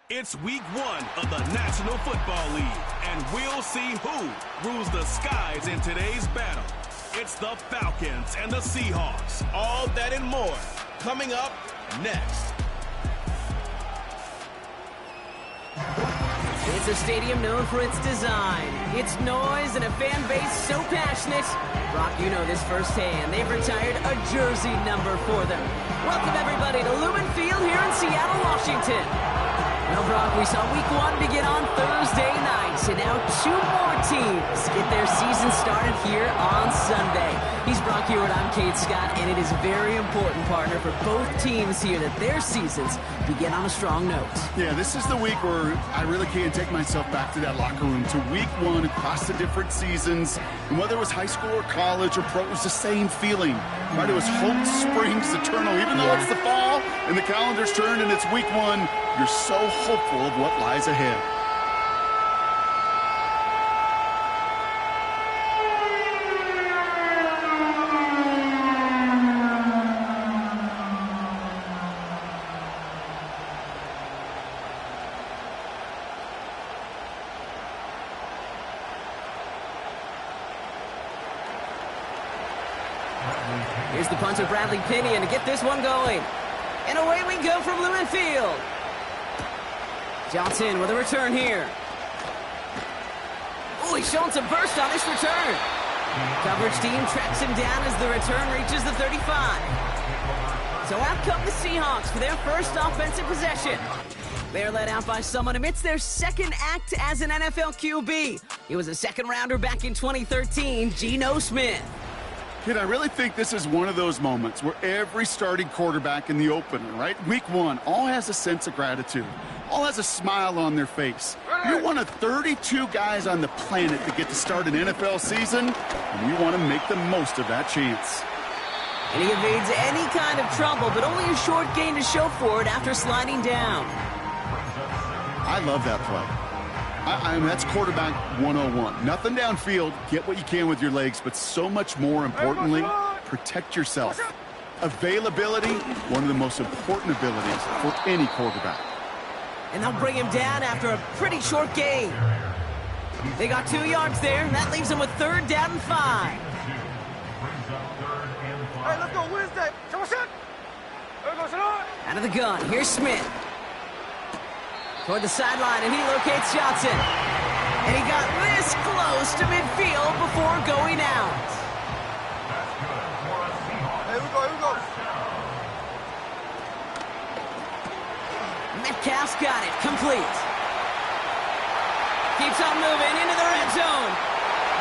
It's week 1 of the National Football League, and we'll see who rules the skies in today's battle. It's the Falcons and the Seahawks. All that and more coming up next. It's a stadium known for its design, its noise, and a fan base so passionate. Brock, you know this firsthand. They've retired a jersey number for them. Welcome, everybody, to Lumen Field here in Seattle, Washington. Well, Brock, we saw week 1 begin on Thursday night, and now 2 more teams get their season started here on Sunday. He's Brock Hewitt, I'm Kate Scott, and it is very important, partner, for both teams here that their seasons begin on a strong note. Yeah, this is the week where I really can't take myself back to that locker room, to week 1 across the different seasons. And whether it was high school or college or pro, it was the same feeling, right? It was hope springs eternal. Even though it's the fall and the calendar's turned and it's week 1, you're so hopeful of what lies ahead. Here's the punter, Bradley Pinion, to get this one going. And away we go from Lumen Field. Johnson with a return here. Oh, he's showing some burst on this return. Coverage team tracks him down as the return reaches the 35. So out come the Seahawks for their first offensive possession. They're led out by someone amidst their second act as an NFL QB. He was a second-rounder back in 2013, Geno Smith. Kid, I really think this is one of those moments where every starting quarterback in the opener, right? Week 1, all has a sense of gratitude. All has a smile on their face. You're one of 32 guys on the planet that get to start an NFL season, and you want to make the most of that chance. And he evades any kind of trouble, but only a short gain to show for it after sliding down. I love that play. I mean, that's quarterback 101. Nothing downfield. Get what you can with your legs, but so much more importantly, protect yourself. Availability, one of the most important abilities for any quarterback. And they'll bring him down after a pretty short gain. They got 2 yards there, and that leaves them with 3rd down and 5. Hey, let's go Wednesday. Out of the gun, here's Smith. Toward the sideline, and he locates Johnson. And he got this close to midfield before going out. Here we go. Metcalf's got it, complete. Keeps on moving into the red zone.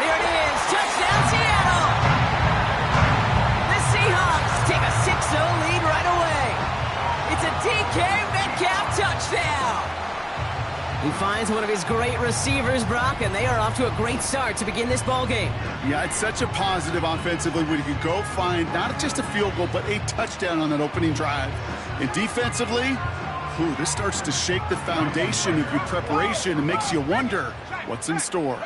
There it is, touchdown Seattle! The Seahawks take a 6-0 lead right away. It's a DK Metcalf touchdown. He finds one of his great receivers, Brock, and they are off to a great start to begin this ballgame. Yeah, it's such a positive offensively when you can go find not just a field goal, but a touchdown on that opening drive. And defensively, this starts to shake the foundation of your preparation and makes you wonder what's in store.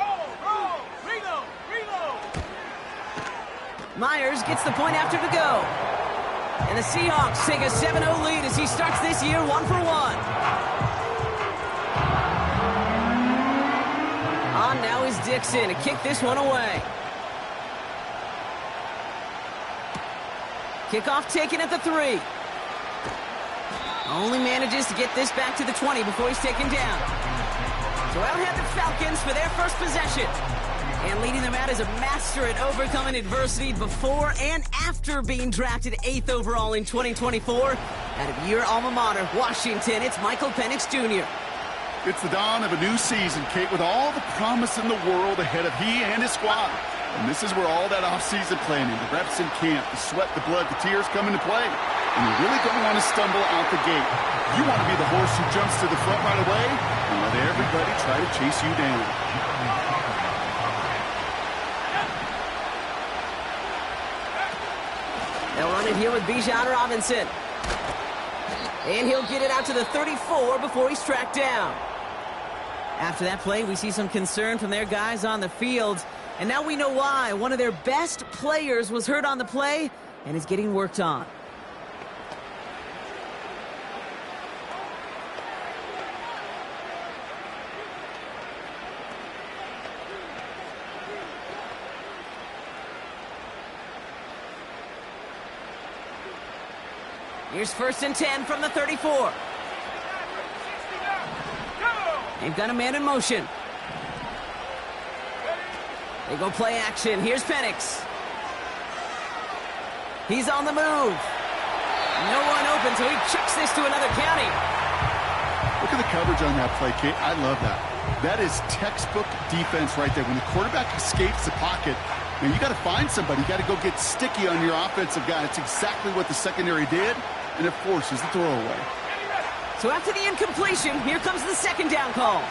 Myers gets the point after the go. And the Seahawks take a 7-0 lead as he starts this year 1 for 1. On now is Dixon to kick this one away. Kickoff taken at the 3. Only manages to get this back to the 20 before he's taken down. So out head the Falcons for their first possession. And leading them out is a master at overcoming adversity before and after being drafted 8th overall in 2024. Out of your alma mater, Washington, it's Michael Penix Jr. It's the dawn of a new season, Kate, with all the promise in the world ahead of he and his squad. And this is where all that off-season planning, the reps in camp, the sweat, the blood, the tears come into play. And you really don't want to stumble out the gate. You want to be the horse who jumps to the front right away and let everybody try to chase you down. They'll run it here with Bijan Robinson. And he'll get it out to the 34 before he's tracked down. After that play, we see some concern from their guys on the field. And now we know why. One of their best players was hurt on the play and is getting worked on. Here's 1st and 10 from the 34. They've got a man in motion. They go play action. Here's Penix. He's on the move. No one open, so he chucks this to another county. Look at the coverage on that play, Kate. I love that. That is textbook defense right there. When the quarterback escapes the pocket, man, you got to find somebody. You got to go get sticky on your offensive guy. It's exactly what the secondary did, and it forces the throwaway. So after the incompletion, here comes the 2nd down call.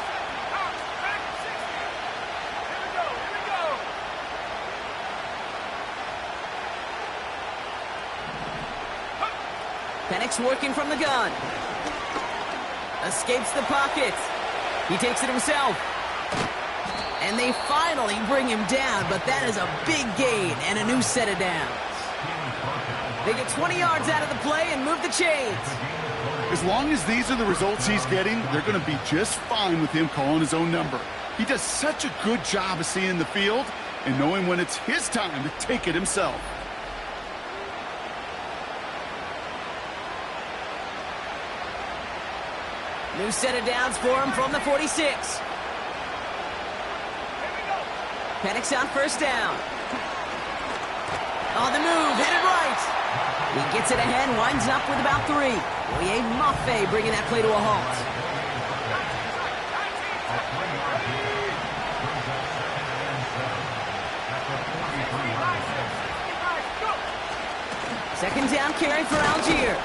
Penix working from the gun. Escapes the pocket. He takes it himself. And they finally bring him down, but that is a big gain and a new set of downs. They get 20 yards out of the play and move the chains. As long as these are the results he's getting, they're going to be just fine with him calling his own number. He does such a good job of seeing the field and knowing when it's his time to take it himself. New set of downs for him from the 46. Penix on 1st down. On the move, headed right. He gets it ahead, winds up with about 3. Oye Mafe bringing that play to a halt. Second down carry for Algier.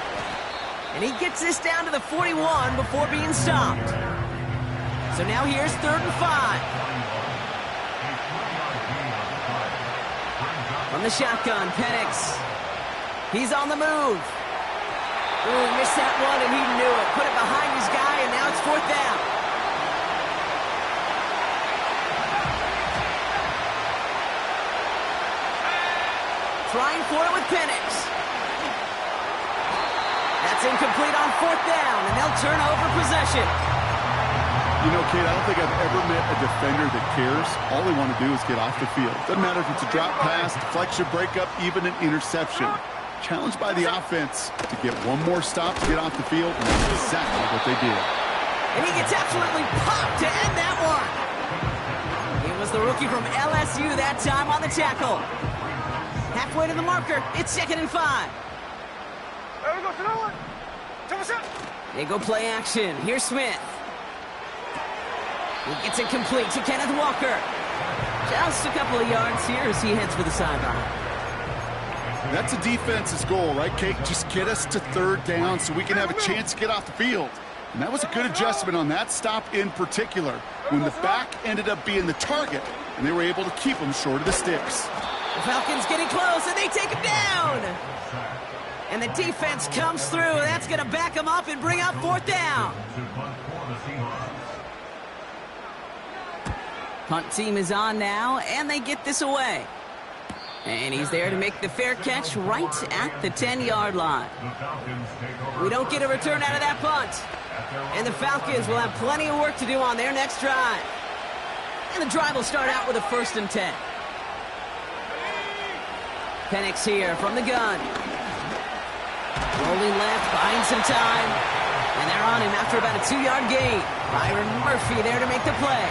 And he gets this down to the 41 before being stopped. So now here's 3rd and 5. From the shotgun, Penix. He's on the move. Ooh, missed that one, and he knew it. Put it behind his guy, and now it's 4th down. Trying for it with Penix. That's incomplete on 4th down, and they'll turn over possession. You know, Kate, I don't think I've ever met a defender that cares. All they want to do is get off the field. Doesn't matter if it's a drop pass, deflection, breakup, even an interception. Challenged by the offense to get one more stop to get off the field, and that's exactly what they did. And he gets absolutely popped to end that one. It was the rookie from LSU that time on the tackle. Halfway to the marker, it's 2nd and 5. There we go, to that one. They go play action. Here's Smith. He gets it complete to Kenneth Walker. Just a couple of yards here as he heads for the sideline. That's a defense's goal, right, Kate? Just get us to 3rd down so we can have a chance to get off the field. And that was a good adjustment on that stop in particular, when the back ended up being the target, and they were able to keep him short of the sticks. The Falcons getting close, and they take him down. And the defense comes through. That's going to back him up and bring up 4th down. Punt team is on now, and they get this away. And he's there to make the fair catch right at the 10-yard line. We don't get a return out of that punt. And the Falcons will have plenty of work to do on their next drive. And the drive will start out with a 1st and 10. Penix here from the gun. Rolling left, buying some time. And they're on him after about a 2-yard gain. Byron Murphy there to make the play.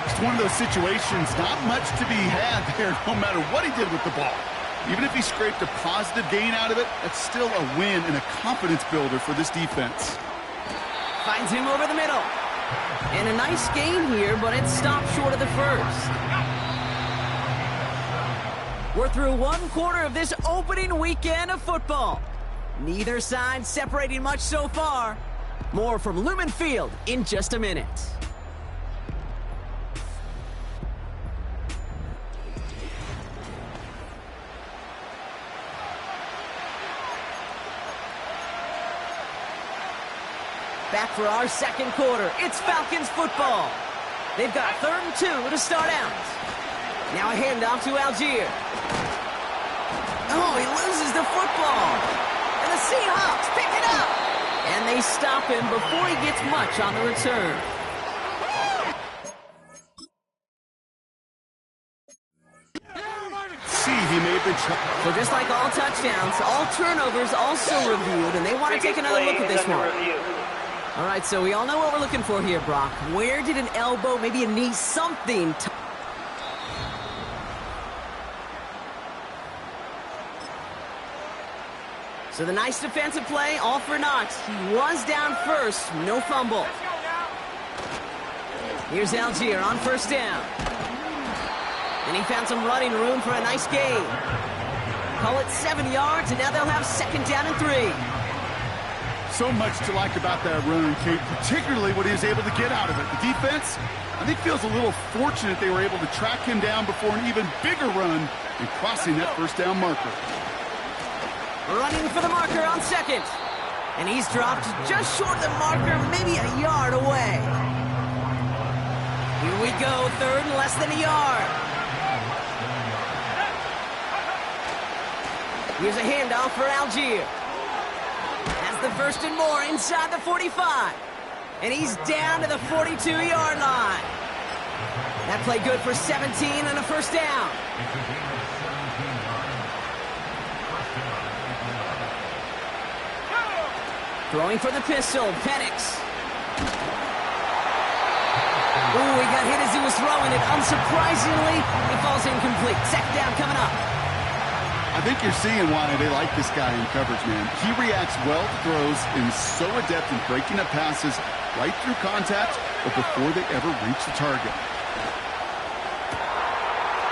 It's one of those situations, not much to be had there, no matter what he did with the ball. Even if he scraped a positive gain out of it, that's still a win and a confidence builder for this defense. Finds him over the middle. And a nice gain here, but it stopped short of the 1st. We're through 1/4 of this opening weekend of football. Neither side separating much so far. More from Lumen Field in just a minute. Back for our 2nd quarter. It's Falcons football. They've got 3rd and 2 to start out. Now a handoff to Algier. Oh, he loses the football. And the Seahawks pick it up. And they stop him before he gets much on the return. See, he made the So just like all touchdowns, all turnovers also reviewed, and they want to take another look at this one. All right, so we all know what we're looking for here, Brock. Where did an elbow, maybe a knee, something... So the nice defensive play, all for naught. He was down first, no fumble. Here's Algier on first down. And he found some running room for a nice gain. Call it 7 yards, and now they'll have second down and 3. So much to like about that run, Kate, particularly what he was able to get out of it. The defense, I think, feels a little fortunate they were able to track him down before an even bigger run and crossing that first down marker. Running for the marker on second. And he's dropped just short of the marker, maybe a yard away. Here we go, third and less than a yard. Here's a handoff for Algier. Has the first and more inside the 45. And he's down to the 42-yard line. That play good for 17 and a first down. Throwing for the pistol, Penix. Ooh, he got hit as he was throwing it. Unsurprisingly, he falls incomplete. Second down coming up. I think you're seeing why they like this guy in coverage, man. He reacts well to throws and is so adept in breaking up passes right through contact, but before they ever reach the target.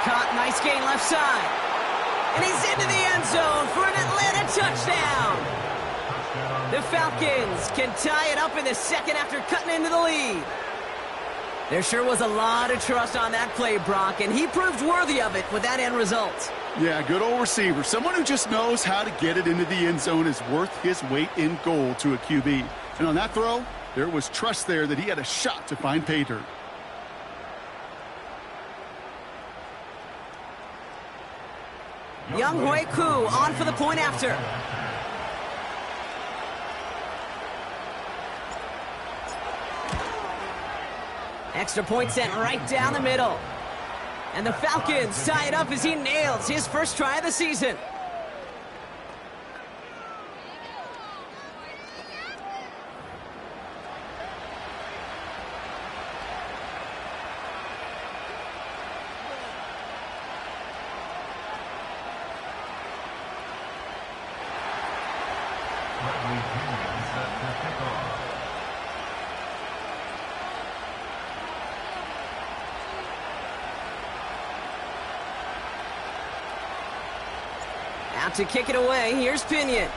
Caught, nice gain left side. And he's into the end zone for an Atlanta touchdown. The Falcons can tie it up in the second after cutting into the lead. There sure was a lot of trust on that play, Brock, and he proved worthy of it with that end result. Yeah, good old receiver. Someone who just knows how to get it into the end zone is worth his weight in gold to a QB. And on that throw, there was trust there that he had a shot to find pay dirt. Young Hui Koo on for the point after. Extra point sent right down the middle. And the Falcons tie it up as he nails his first try of the season. Out to kick it away, here's Pinion.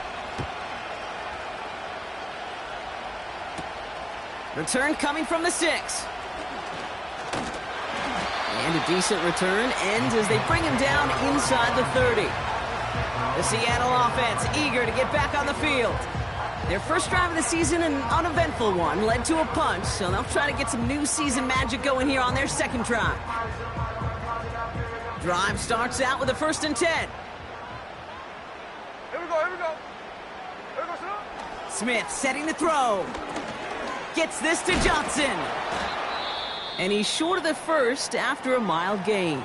Return coming from the 6. And a decent return ends as they bring him down inside the 30. The Seattle offense eager to get back on the field. Their first drive of the season, an uneventful one, led to a punch, so they'll try to get some new season magic going here on their second drive. Drive starts out with a 1st and 10. Smith setting the throw. Gets this to Johnson. And he's short of the first after a mild gain.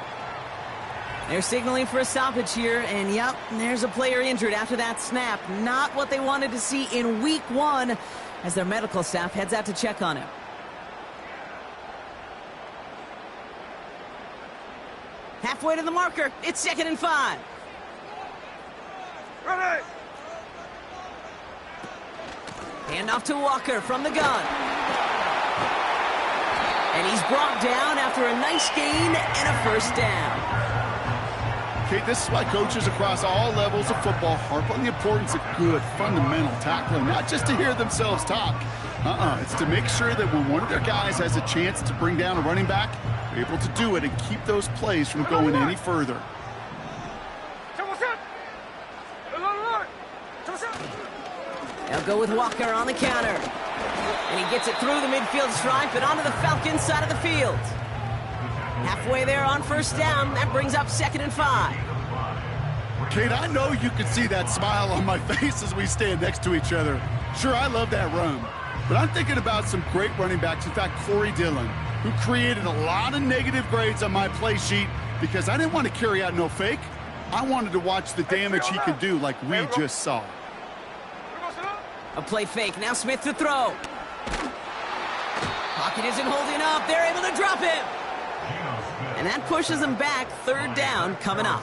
They're signaling for a stoppage here, and yep, there's a player injured after that snap. Not what they wanted to see in week 1 as their medical staff heads out to check on him. Halfway to the marker, it's 2nd and 5. Ready! Handoff to Walker from the gun. And he's brought down after a nice gain and a first down. Okay, this is why coaches across all levels of football harp on the importance of good, fundamental tackling, not just to hear themselves talk. It's to make sure that when one of their guys has a chance to bring down a running back, they're able to do it and keep those plays from going any further. They'll go with Walker on the counter. And he gets it through the midfield stripe and onto the Falcons side of the field. Halfway there on first down, that brings up 2nd and 5. Kate, I know you can see that smile on my face as we stand next to each other. Sure, I love that run. But I'm thinking about some great running backs. In fact, Corey Dillon, who created a lot of negative grades on my play sheet because I didn't want to carry out no fake. I wanted to watch the damage he could do like we just saw. A play fake. Now Smith to throw. Pocket isn't holding up. They're able to drop him. And that pushes them back. Third down coming up.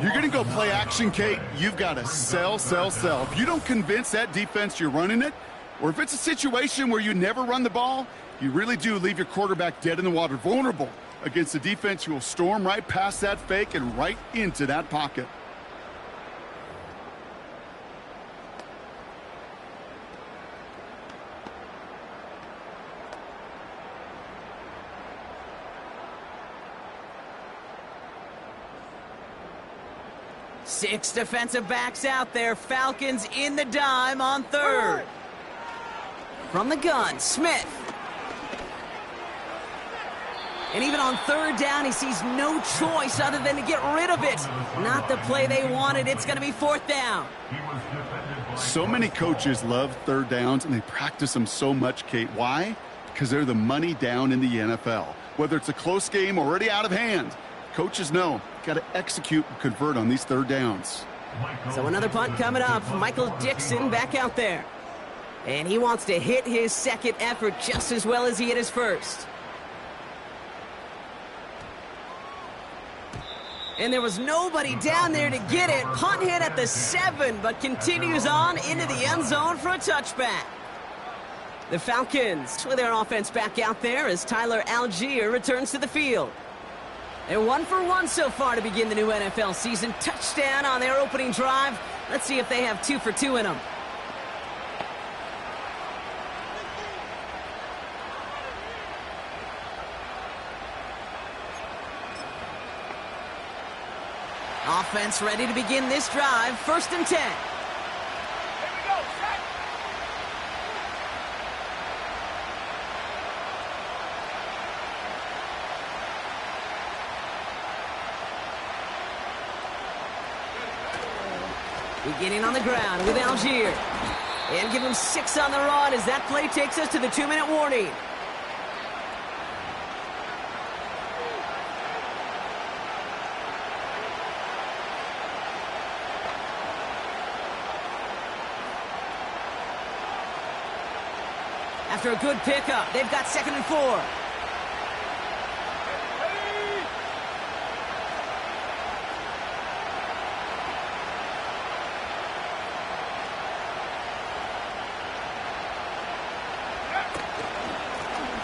You're going to go play action, Kate. You've got to sell, sell, sell. If you don't convince that defense you're running it, or if it's a situation where you never run the ball, you really do leave your quarterback dead in the water, vulnerable against a defense who will storm right past that fake and right into that pocket. Six defensive backs out there. Falcons in the dime on third. From the gun, Smith. And even on third down, he sees no choice other than to get rid of it. Not the play they wanted. It's going to be fourth down. So many coaches love third downs, and they practice them so much, Kate. Why? Because they're the money down in the NFL. Whether it's a close game already out of hand, coaches know, got to execute and convert on these third downs. So another punt coming up. Michael Dixon back out there. And he wants to hit his second effort just as well as he hit his first. And there was nobody down there to get it. Punt hit at the 7, but continues on into the end zone for a touchback. The Falcons with their offense back out there as Tyler Algier returns to the field. They're 1 for 1 so far to begin the new NFL season. Touchdown on their opening drive. Let's see if they have 2 for 2 in them. Offense ready to begin this drive. 1st and 10. Beginning on the ground with Algier. And give him 6 on the run as that play takes us to the 2-minute warning. After a good pickup, they've got 2nd and 4.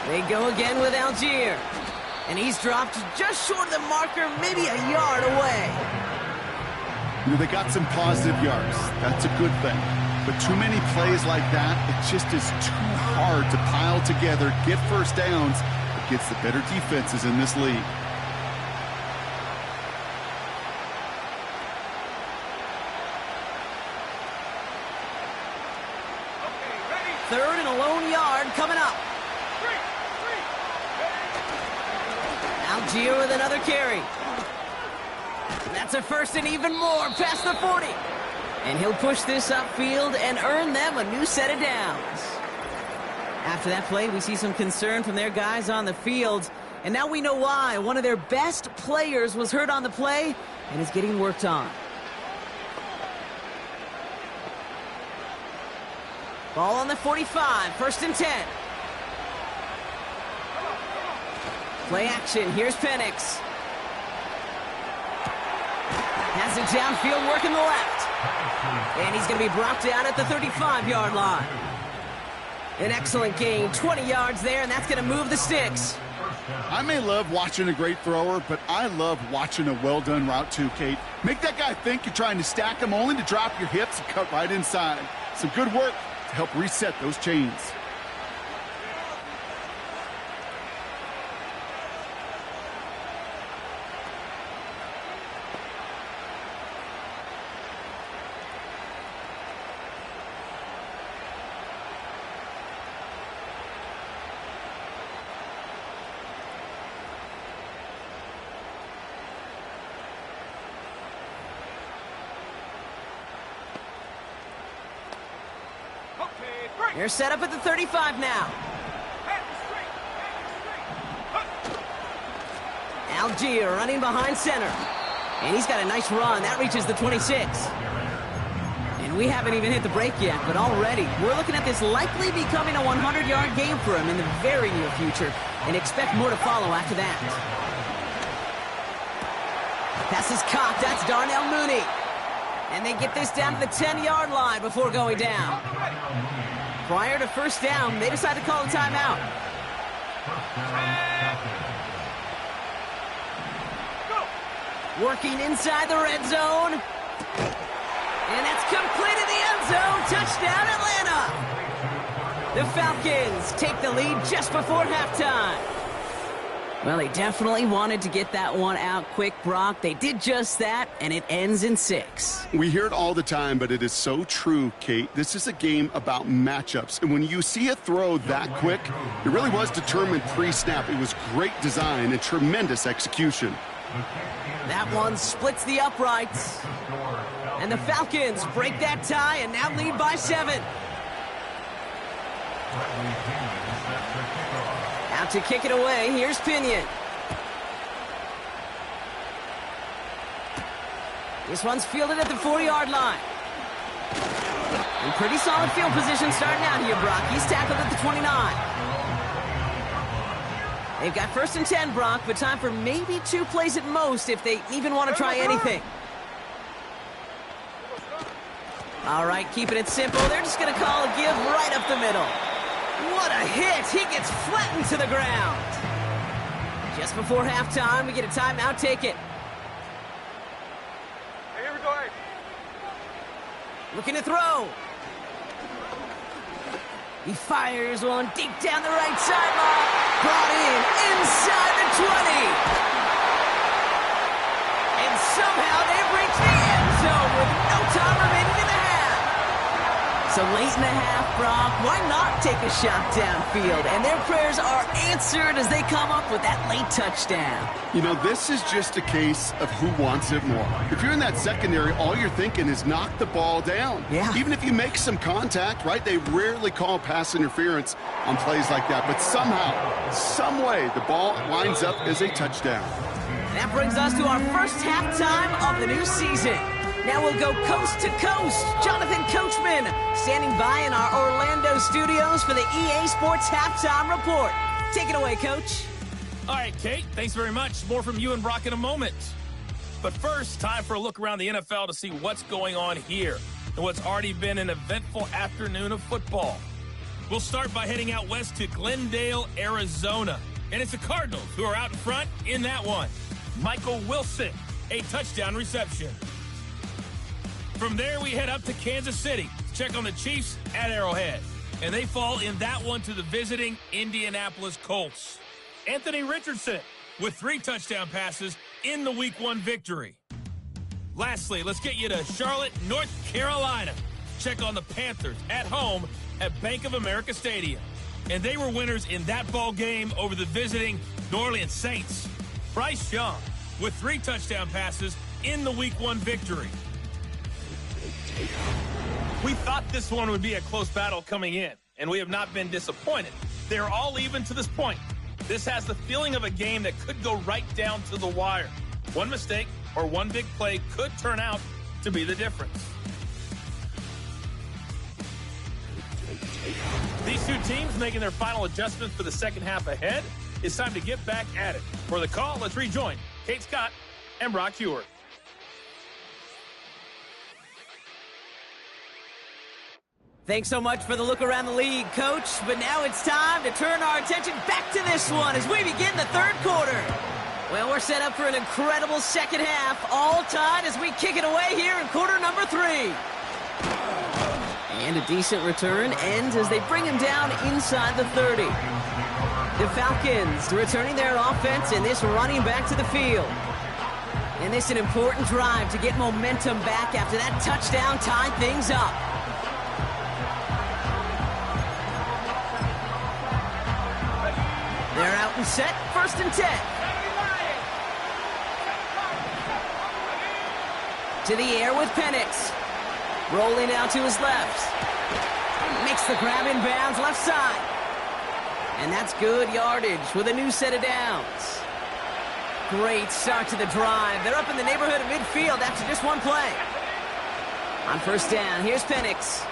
They go again with Algier. And he's dropped just short of the marker, maybe a yard away. You know, they got some positive yards. That's a good thing. But too many plays like that, it just is too hard to pile together, get first downs against the better defenses in this league. Third and a lone yard coming up. Algier with another carry. That's a 1st and even more past the 40. And he'll push this upfield and earn them a new set of downs. After that play, we see some concern from their guys on the field. And now we know why. One of their best players was hurt on the play and is getting worked on. Ball on the 45, 1st and 10. Play action, here's Penix. Has it downfield, working the left. And he's going to be brought down at the 35-yard line. An excellent gain, 20 yards there, and that's going to move the sticks. I may love watching a great thrower, but I love watching a well-done route too, Kate. Make that guy think you're trying to stack him only to drop your hips and cut right inside. Some good work to help reset those chains. They're set up at the 35 now. Algier running behind center. And he's got a nice run. That reaches the 26. And we haven't even hit the break yet, but already we're looking at this likely becoming a 100-yard game for him in the very near future, and expect more to follow after that. Pass is caught. That's Darnell Mooney. And they get this down to the 10-yard line before going down. Prior to first down, they decide to call a timeout. Working inside the red zone. And that's complete in the end zone. Touchdown, Atlanta. The Falcons take the lead just before halftime. Well, they definitely wanted to get that one out quick, Brock. They did just that, and it ends in 6. We hear it all the time, but it is so true, Kate. This is a game about matchups. And when you see a throw that quick, it really was determined pre-snap. It was great design and tremendous execution. That one splits the uprights. And the Falcons break that tie and now lead by 7. Out to kick it away, here's Pinion. This one's fielded at the 40-yard line. And pretty solid field position starting out here, Brock. He's tackled at the 29. They've got 1st and 10, Brock, but time for maybe 2 plays at most if they even want to try anything. All right, keeping it simple. They're just going to call a give right up the middle. What a hit! He gets flattened to the ground. Just before halftime, we get a timeout. Take it. Hey, here we go. Looking to throw. He fires one deep down the right sideline. Brought in inside the 20. And somehow they've reached the end zone with no time remaining in the half. So late in the half, Brock, why not take a shot downfield? And their prayers are answered as they come up with that late touchdown. You know, this is just a case of who wants it more. If you're in that secondary, all you're thinking is knock the ball down. Yeah. Even if you make some contact, right? They rarely call pass interference on plays like that. But somehow, some way, the ball winds up as a touchdown. That brings us to our first halftime of the new season. Now we'll go coast to coast. Jonathan Coachman standing by in our Orlando studios for the EA Sports Halftime Report. Take it away, Coach. All right, Kate, thanks very much. More from you and Brock in a moment. But first, time for a look around the NFL to see what's going on here and what's already been an eventful afternoon of football. We'll start by heading out west to Glendale, Arizona. And it's the Cardinals who are out in front in that one. Michael Wilson, a touchdown reception. From there, we head up to Kansas City to check on the Chiefs at Arrowhead. And they fall in that one to the visiting Indianapolis Colts. Anthony Richardson with 3 touchdown passes in the Week 1 victory. Lastly, let's get you to Charlotte, North Carolina. Check on the Panthers at home at Bank of America Stadium. And they were winners in that ball game over the visiting New Orleans Saints. Bryce Young with 3 touchdown passes in the Week 1 victory. We thought this one would be a close battle coming in, and we have not been disappointed. They're all even to this point. This has the feeling of a game that could go right down to the wire. One mistake or one big play could turn out to be the difference. These two teams making their final adjustments for the second half ahead. It's time to get back at it. For the call, let's rejoin Kate Scott and Brock Heward. Thanks so much for the look around the league, Coach. But now it's time to turn our attention back to this one as we begin the third quarter. Well, we're set up for an incredible second half, all tied as we kick it away here in quarter number 3. And a decent return ends as they bring him down inside the 30. The Falcons returning their offense and this running back to the field. And this is an important drive to get momentum back after that touchdown tied things up. They're out and set, 1st and 10. To the air with Penix. Rolling out to his left. Makes the grab in bounds left side. And that's good yardage with a new set of downs. Great start to the drive. They're up in the neighborhood of midfield after just one play. On first down, here's Penix.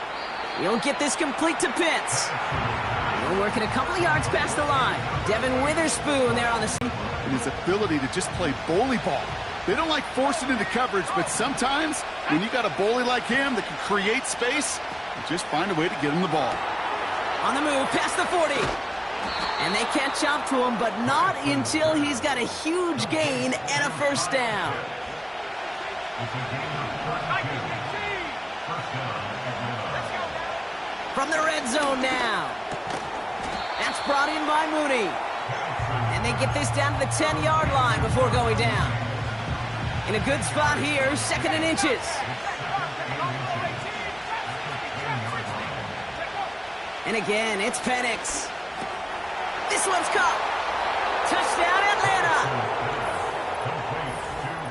He'll get this complete to Pitts. He'll work it a couple of yards past the line. Devin Witherspoon there on the... And his ability to just play bully ball. They don't like forcing into coverage, but sometimes when you got a bully like him that can create space, you just find a way to get him the ball. On the move, past the 40. And they catch up to him, but not until he's got a huge gain and a first down. From the red zone now. That's brought in by Mooney. And they get this down to the 10-yard line before going down. In a good spot here, second and inches. And again, it's Penix. This one's caught. Touchdown, Atlanta.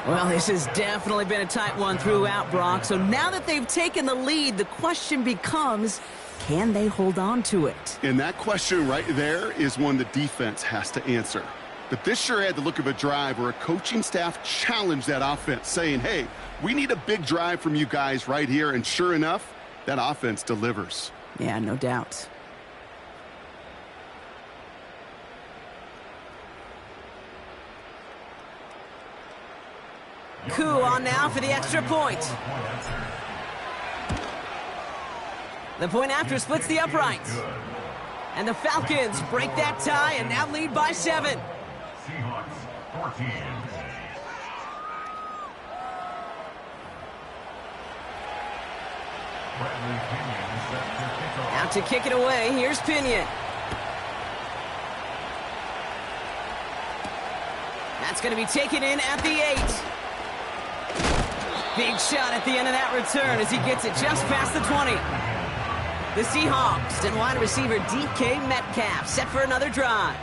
Well, this has definitely been a tight one throughout, Brock. So now that they've taken the lead, the question becomes, can they hold on to it? And that question right there is one the defense has to answer. But this sure had the look of a drive where a coaching staff challenged that offense, saying, hey, we need a big drive from you guys right here. And sure enough, that offense delivers. Yeah, no doubt. Coup on now for the extra point. The point after splits the uprights. And the Falcons break that tie and now lead by 7. Seahawks 14. Out to kick it away, here's Pinion. That's going to be taken in at the 8. Big shot at the end of that return as he gets it just past the 20. The Seahawks and wide receiver DK Metcalf set for another drive.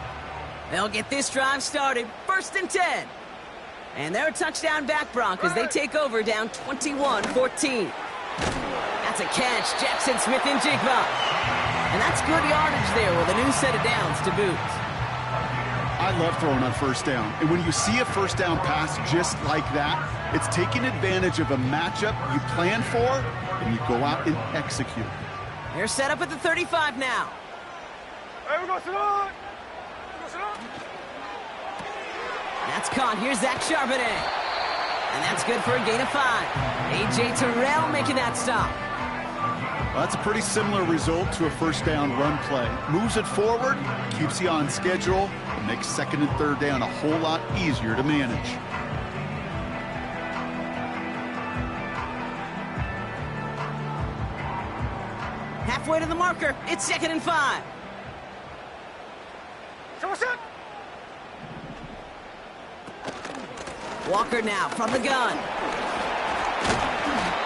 They'll get this drive started, 1st and 10. And they're a touchdown back, Broncos. They take over down 21-14. That's a catch, Jackson Smith-Njigba. And that's good yardage there with a new set of downs to boot. I love throwing on first down. And when you see a first down pass just like that, it's taking advantage of a matchup you plan for, and you go out and execute. They're set up at the 35 now. Hey, we're going to the That's caught. Here's Zach Charbonnet. And that's good for a gain of 5. A.J. Terrell making that stop. Well, that's a pretty similar result to a first down run play. Moves it forward, keeps you on schedule, and makes 2nd and 3rd down a whole lot easier to manage. Halfway to the marker. It's 2nd and 5. Walker now from the gun.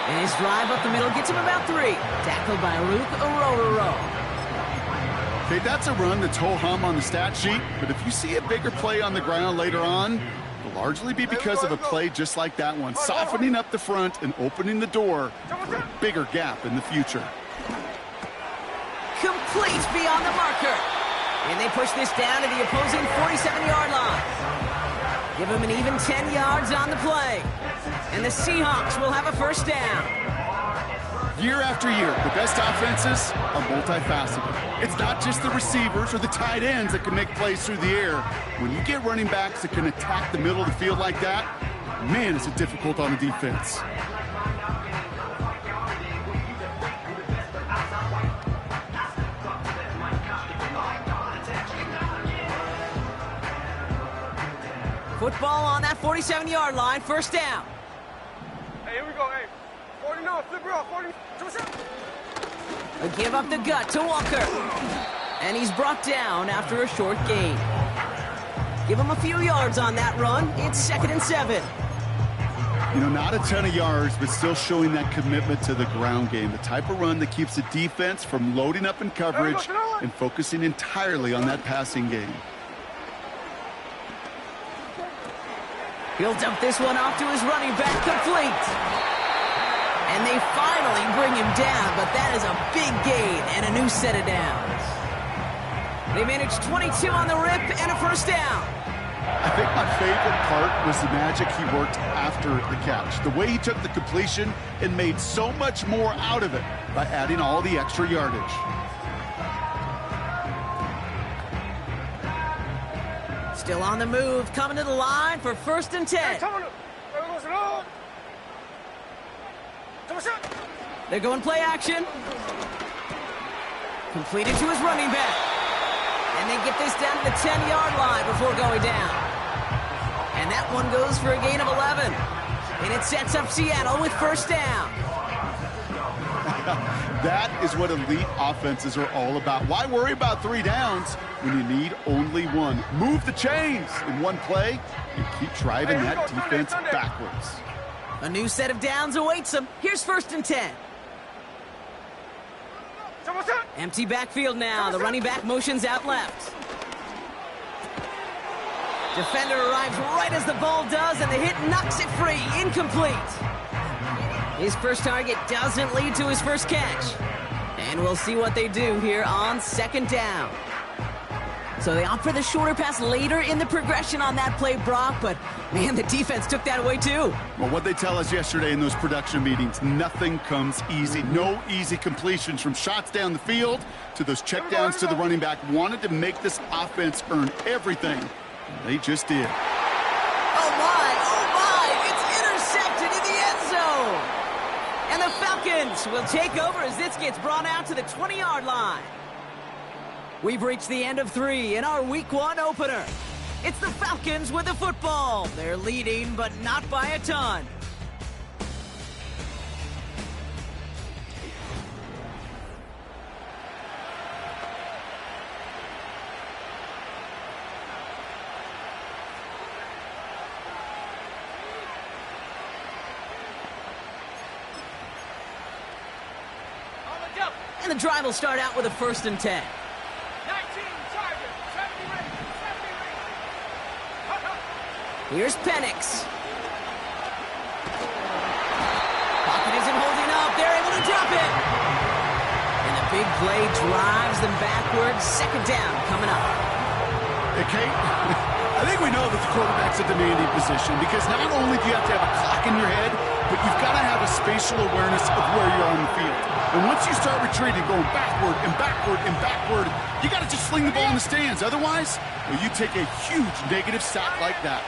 And his drive up the middle gets him about 3. Tackled by Luke Orororo. Okay, that's a run that's ho-hum on the stat sheet, but if you see a bigger play on the ground later on, it'll largely be because of a play just like that one, softening up the front and opening the door for a bigger gap in the future. Complete beyond the marker. And they push this down to the opposing 47-yard line. Give them an even 10 yards on the play. And the Seahawks will have a first down. Year after year, the best offenses are multifaceted. It's not just the receivers or the tight ends that can make plays through the air. When you get running backs that can attack the middle of the field like that, man, is it difficult on the defense. Football on that 47-yard line, first down. Hey, here we go, hey. 49, flip her off, 40. A give up the gut to Walker. And he's brought down after a short gain. Give him a few yards on that run. It's 2nd and 7. You know, not a ton of yards, but still showing that commitment to the ground game. The type of run that keeps the defense from loading up in coverage and focusing entirely on that passing game. He'll dump this one off to his running back, complete. And they finally bring him down, but that is a big gain and a new set of downs. They managed 22 on the rip and a first down. I think my favorite part was the magic he worked after the catch. The way he took the completion and made so much more out of it by adding all the extra yardage. Still on the move, coming to the line for 1st and 10. They're going play action. Completed to his running back. And they get this down to the 10-yard line before going down. And that one goes for a gain of 11. And it sets up Seattle with 1st down. That is what elite offenses are all about. Why worry about 3 downs when you need only 1? Move the chains in one play and keep driving that defense backwards. A new set of downs awaits them. Here's 1st and 10. Empty backfield now. The running back motions out left. Defender arrives right as the ball does, and the hit knocks it free. Incomplete. His first target doesn't lead to his first catch. And we'll see what they do here on 2nd down. So they opt for the shorter pass later in the progression on that play, Brock, but man, the defense took that away too. Well, what they tell us yesterday in those production meetings, nothing comes easy. No easy completions from shots down the field to those checkdowns to the running back. Wanted to make this offense earn everything. They just did. Oh my, it's intercepted in the end zone. And the Falcons will take over as this gets brought out to the 20-yard line. We've reached the end of 3 in our Week 1 opener. It's the Falcons with the football. They're leading, but not by a ton. And the drive will start out with a 1st and 10. Here's Penix. Pocket isn't holding up. They're able to drop it. And the big play drives them backwards. 2nd down coming up. Hey, Kate, I think we know that the quarterback's a demanding position because not only do you have to have a clock in your head, but you've got to have a spatial awareness of where you're on the field. And once you start retreating, going backward and backward and backward, you got to just sling the ball in the stands. Otherwise, well, you take a huge negative sack like that.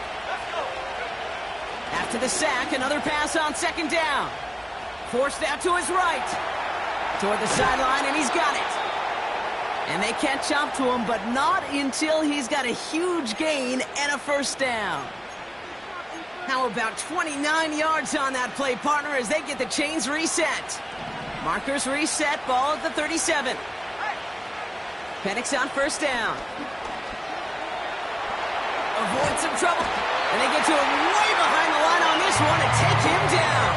After the sack, another pass on 2nd down. Forced out to his right. Toward the sideline, and he's got it. And they catch up to him, but not until he's got a huge gain and a 1st down. How about 29 yards on that play, partner, as they get the chains reset. Markers reset, ball at the 37. Penix on 1st down. Avoid some trouble. And they get to him way behind the line on this one and take him down.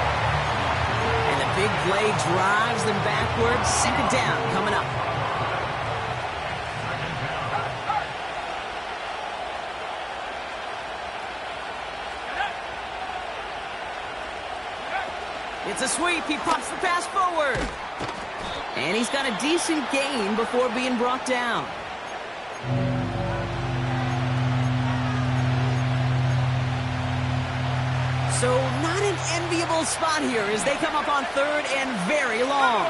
And the big play drives them backwards. 2nd down coming up. It's a sweep. He pops the pass forward. And he's got a decent gain before being brought down. So not an enviable spot here as they come up on 3rd and very long.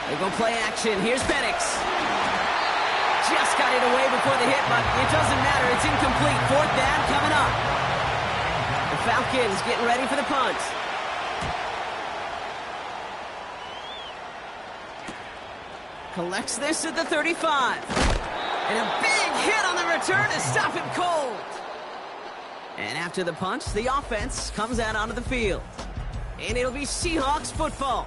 They go play action. Here's Penix. Just got it away before the hit, but it doesn't matter. It's incomplete. 4th down coming up. The Falcons getting ready for the punt. Collects this at the 35. And a big hit on the return to stop him cold. And after the punch, the offense comes out onto the field. And it'll be Seahawks football.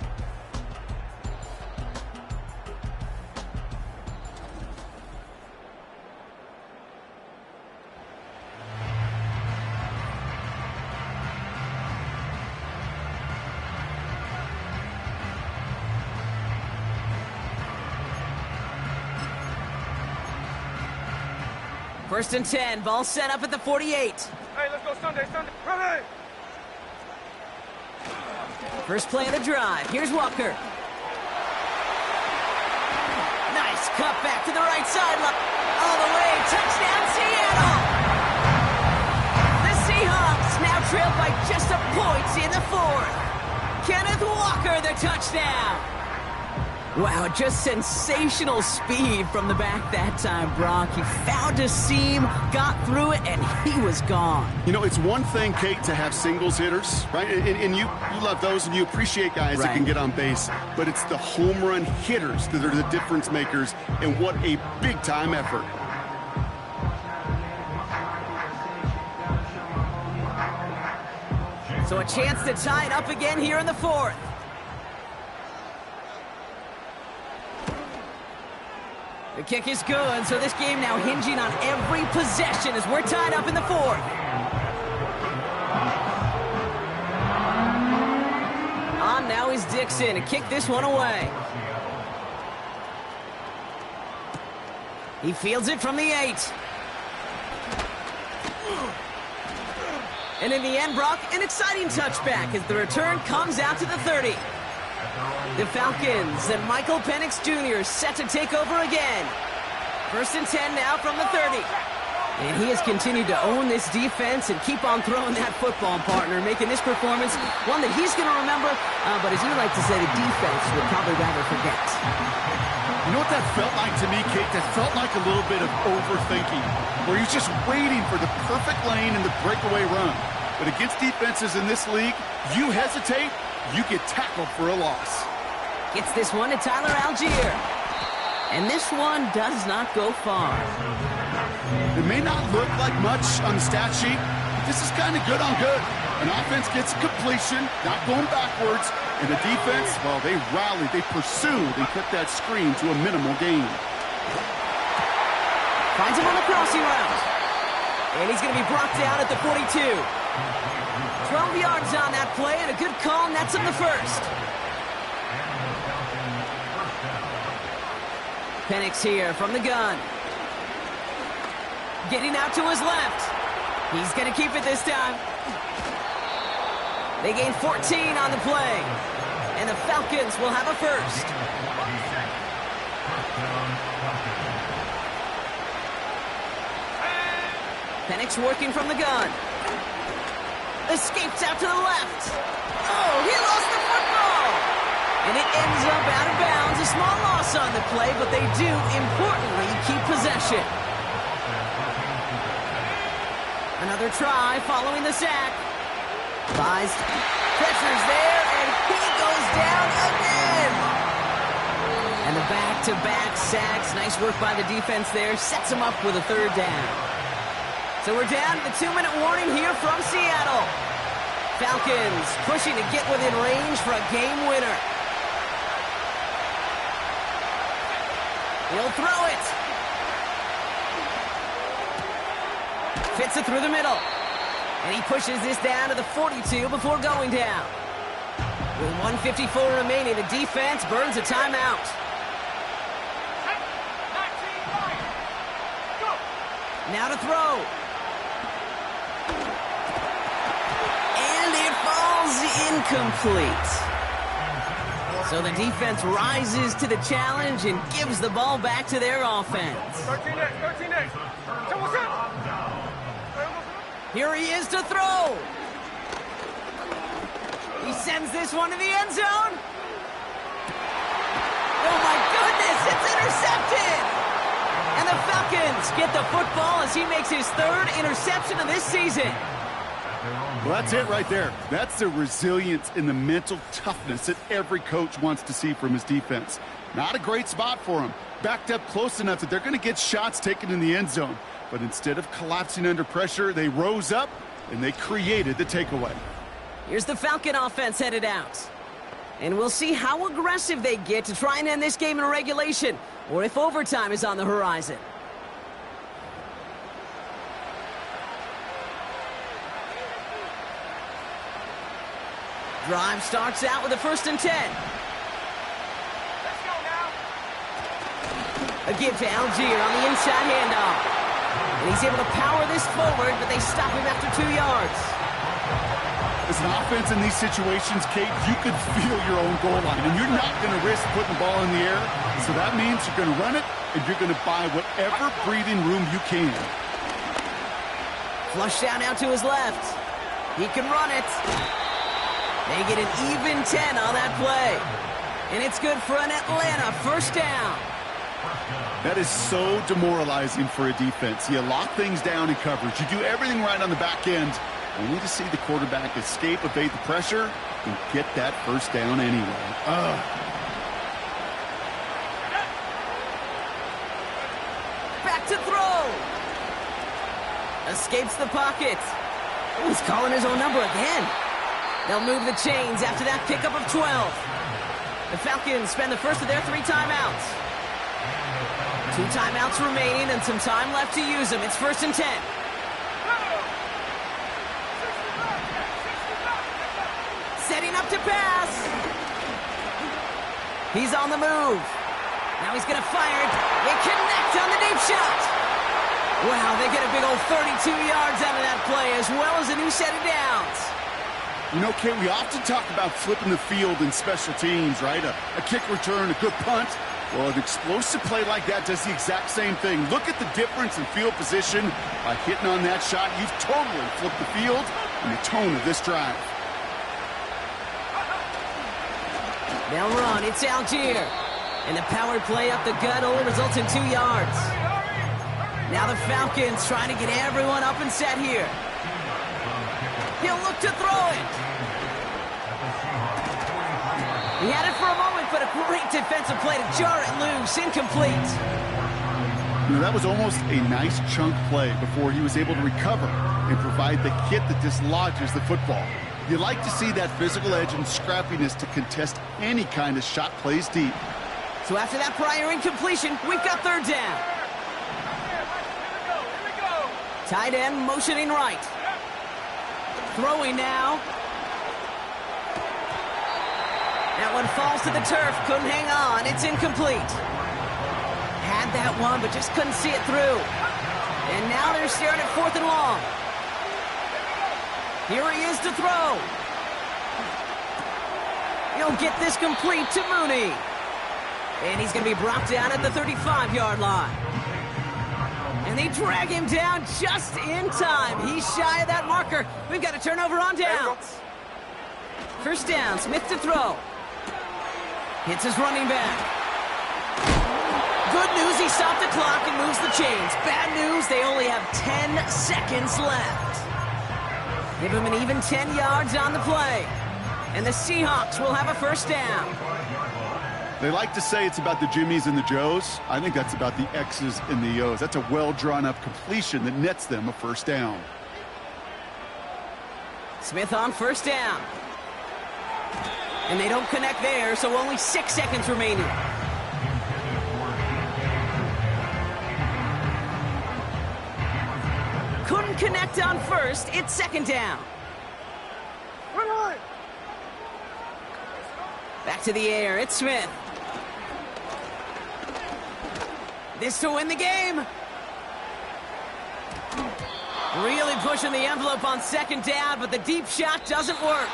First and 10, ball set up at the 48. Hey, let's go Sunday. Ready! First play of the drive. Here's Walker. Nice cut back to the right sideline. All the way. Touchdown, Seattle! trailed by just a point in the fourth. Kenneth Walker, the touchdown. Wow, just sensational speed from the back that time, Brock. He found a seam, got through it, and he was gone. You know, it's one thing, Kate, to have singles hitters, right? And you love those, and you appreciate guys that can get on base. But it's the home run hitters that are the difference makers, and what a big-time effort. So a chance to tie it up again here in the fourth. The kick is good, so this game now hinging on every possession as we're tied up in the fourth. On now is Dixon to kick this one away. He fields it from the 8. And in the end, Brock, an exciting touchback as the return comes out to the 30. The Falcons and Michael Penix Jr. set to take over again. 1st and 10 now from the 30. And he has continued to own this defense and keep on throwing that football, partner, making this performance one that he's going to remember, but as you like to say, the defense would probably rather forget. You know what that felt like to me, Kate? That felt like a little bit of overthinking, where he's just waiting for the perfect lane and the breakaway run. But against defenses in this league, you hesitate, you get tackled for a loss. Gets this one to Tyler Algier. And this one does not go far. It may not look like much on the stat sheet, but this is kind of good on good. An offense gets a completion, not going backwards, and the defense, well, they rallied, they pursued, and kept that screen to a minimal gain. Finds him on the crossing route. And he's going to be brought down at the 42. 12 yards on that play, and a good call nets him the first. Penix here from the gun. Getting out to his left. He's going to keep it this time. They gain 14 on the play. And the Falcons will have a first. Penix working from the gun. Escapes out to the left. Oh, he lost the football. And it ends up out of bounds. A small loss on the play, but they do, importantly, keep possession. Another try following the sack. Buys. Pressure's there, and he goes down again. And the back-to-back sacks. Nice work by the defense there. Sets him up with a third down. So we're down to the 2-minute warning here from Seattle. Falcons pushing to get within range for a game winner. He'll throw it. Fits it through the middle. And he pushes this down to the 42 before going down. With 1:54 remaining, the defense burns a timeout. Now to throw. And it falls incomplete. So the defense rises to the challenge and gives the ball back to their offense. 13 next. Here he is to throw. He sends this one to the end zone. Oh my goodness, it's intercepted. And the Falcons get the football as he makes his 3rd interception of this season. Well, that's it right there. That's the resilience and the mental toughness that every coach wants to see from his defense. Not a great spot for him. Backed up close enough that they're going to get shots taken in the end zone. But instead of collapsing under pressure, they rose up and they created the takeaway. Here's the Falcon offense headed out. And we'll see how aggressive they get to try and end this game in regulation, or if overtime is on the horizon. Drive starts out with a 1st and 10. Let's go now. A give to Algier on the inside handoff. And he's able to power this forward, but they stop him after 2 yards. As an offense in these situations, Kate, you could feel your own goal line, and you're not going to risk putting the ball in the air. So that means you're going to run it, and you're going to buy whatever breathing room you can. Flush down out to his left. He can run it. They get an even 10 on that play. And it's good for an Atlanta first down. That is so demoralizing for a defense. You lock things down in coverage. You do everything right on the back end, only to see the quarterback escape, evade the pressure, and get that first down anyway. Back to throw. Escapes the pocket. He's calling his own number again. They'll move the chains after that pickup of 12. The Falcons spend the first of their 3 timeouts. 2 timeouts remaining and some time left to use them. It's 1st and 10. Setting up to pass. He's on the move. Now he's going to fire it. They connect on the deep shot. Wow, they get a big old 32 yards out of that play as well as a new set of downs. You know, Kate, we often talk about flipping the field in special teams, right? A kick return, a good punt. Well, an explosive play like that does the exact same thing. Look at the difference in field position. By hitting on that shot, you've totally flipped the field and the tone of this drive. They'll run. It's Algier. And the power play up the gut only results in 2 yards. Now the Falcons trying to get everyone up and set here. He'll look to throw it. He had it for a moment, but a great defensive play to jar it loose. Incomplete. You know, that was almost a nice chunk play before he was able to recover and provide the hit that dislodges the football. You like to see that physical edge and scrappiness to contest any kind of shot plays deep. So after that prior incompletion, we've got 3rd down. Tight end motioning right. Throwing now. That one falls to the turf. Couldn't hang on. It's incomplete. Had that one, but just couldn't see it through. And now they're staring at 4th and long. Here he is to throw. He'll get this complete to Mooney. And he's going to be brought down at the 35-yard line. And they drag him down just in time. He's shy of that marker. We've got a turnover on downs. First down, Smith to throw. Hits his running back. Good news, he stopped the clock and moves the chains. Bad news, they only have 10 seconds left. Give him an even 10 yards on the play. And the Seahawks will have a first down. They like to say it's about the Jimmies and the Joes. I think that's about the X's and the O's. That's a well-drawn-up completion that nets them a first down. Smith on first down. And they don't connect there, so only 6 seconds remaining. Couldn't connect on first. It's 2nd down. Back to the air. It's Smith. This to win the game. Really pushing the envelope on 2nd down, but the deep shot doesn't work.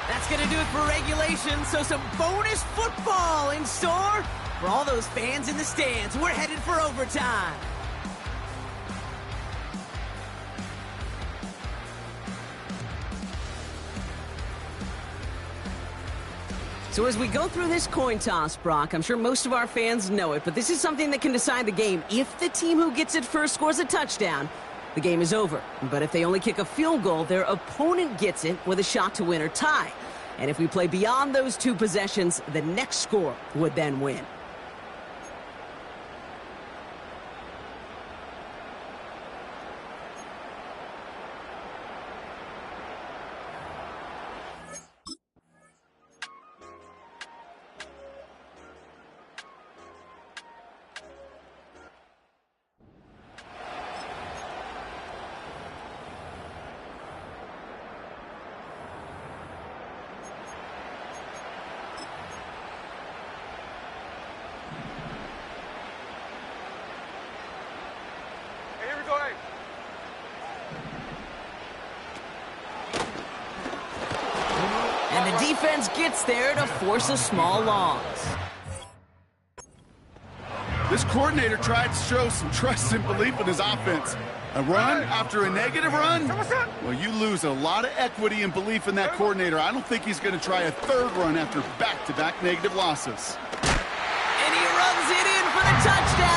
That's going to do it for regulation, so some bonus football in store for all those fans in the stands. We're headed for overtime. So as we go through this coin toss, Brock, I'm sure most of our fans know it, but this is something that can decide the game. If the team who gets it first scores a touchdown, the game is over. But if they only kick a field goal, their opponent gets it with a shot to win or tie. And if we play beyond those 2 possessions, the next score would then win. And the defense gets there to force a small loss. This coordinator tried to show some trust and belief in his offense. A run after a negative run? Well, you lose a lot of equity and belief in that coordinator. I don't think he's going to try a third run after back-to-back negative losses. And he runs it in for the touchdown.